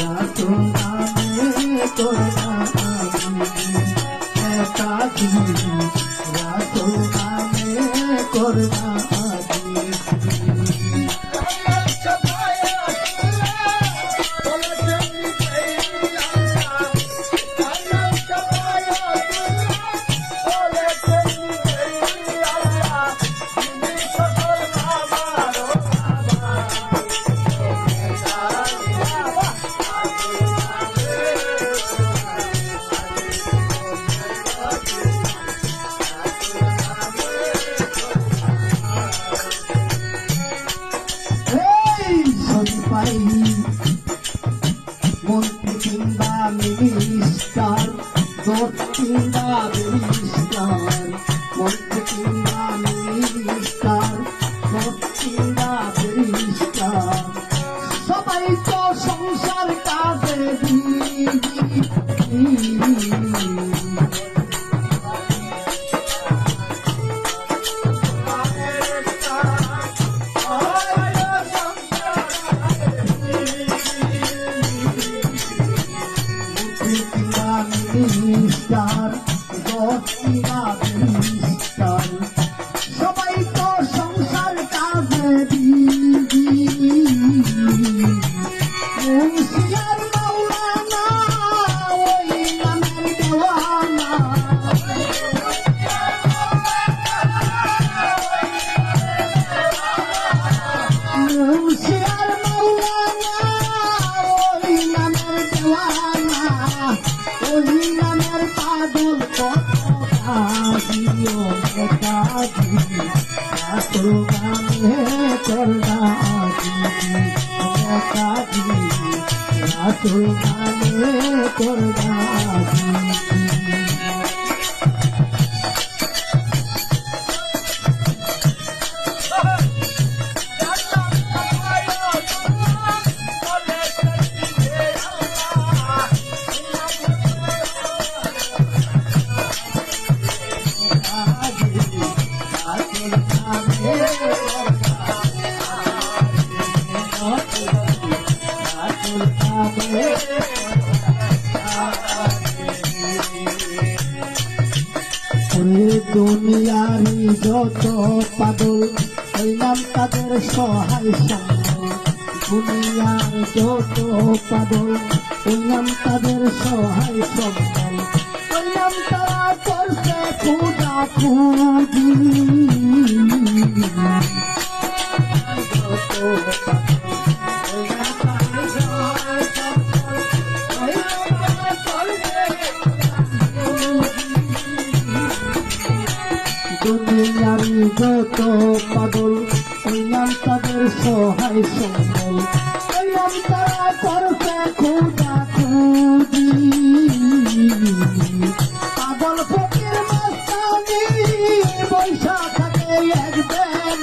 রাসূল নামে করবা একাকি রাসূল নামে করবা মন্ত্রী কিংবা মিনিস্টার দোষ কিংবা মিনিস্টার মন্ত্রী কিংবা মিনিস্টার দোষ কিংবা মিনিস্টার সবাই তো সংসার কাজে মিনিস্টার মিনিস্টার সবাই তো সংসার কাজে মুন্সিয়ার মাওলানা ওই নামের দেওয়ানা মুন্সিয়ার মাওলানা ওই নামের দেওয়ানা ওই নামের পাগল কাজিও কাজি রাসূল নামে করবা কাজি রাসূল নামে করবা দুনিয়ারি যত পাগল হইলাম তাদের সহায় সম্বল দুনিয়ার যত পাগল হইলাম তাদের সহায় সম্বল হইলাম তারা করছে পূজা পূজি দুনিয়ারি যত পাগল হইলাম তাদের সহায় সম্বল হইলাম তারা করছে খোঁজা খুঁজি পাগল ফকির মাস্তানি বৈশা থাকে একদিন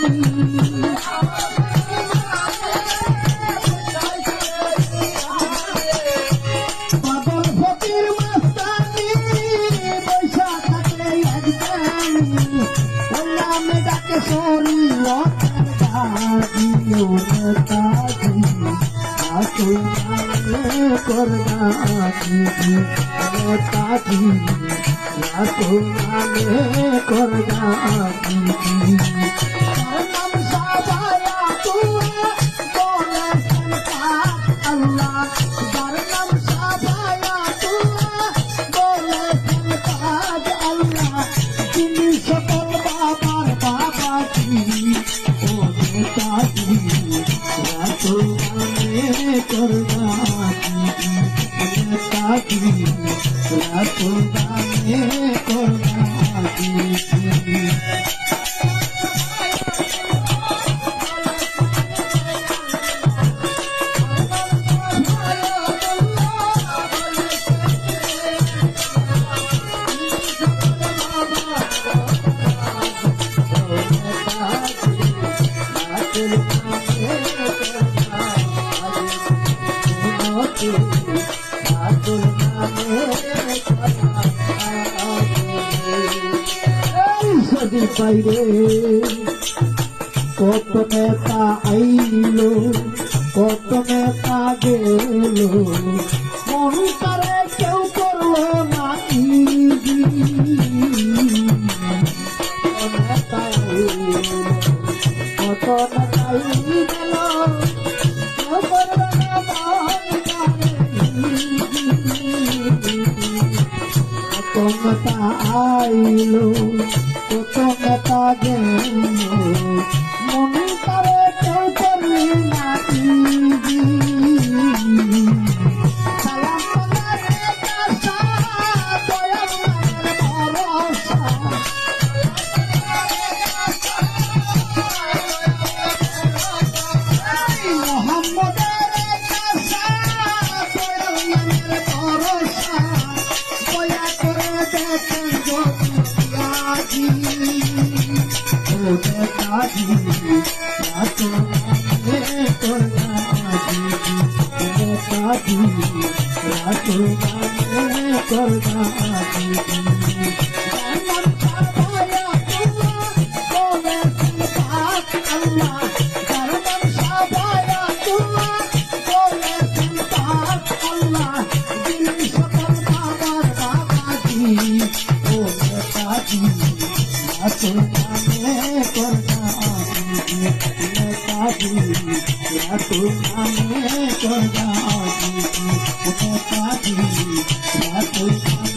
পাগল ফকির মাস্তানি বৈশা থাকে একদিন নামে ডাকে সরি কাজিও কাজি রাসূল নামে করবা কাজি রাসূল নামে করবা নাম সাবায়া তুয়া বলেছেন আল্লাহ যার নাম সাবায়া তুয়া বলেছেন কাজ আল্লাহ তিনি সকল বাবার বাবা ও নেতাজি রাসূল নামে করবা নেতাজি রাসূল নামে করবা বাইরে কত নেতা আইলো কত নেতা গেল মন তারে কেউ করলো না কত নেতাই গেল কেউ করলো না মন কত নেতা আইলো কত নেতা গেল মন তারে কেউ করলি না সালাম তোমারে কাছা দয়াল মায়ের ভরসা মোহাম্মদের কাছা দয়াল মায়ের ভরসা দয়া করে দেখেন যদি কাজী রাতো নামে করনা কাজী রাতো নামে করনা Thank you.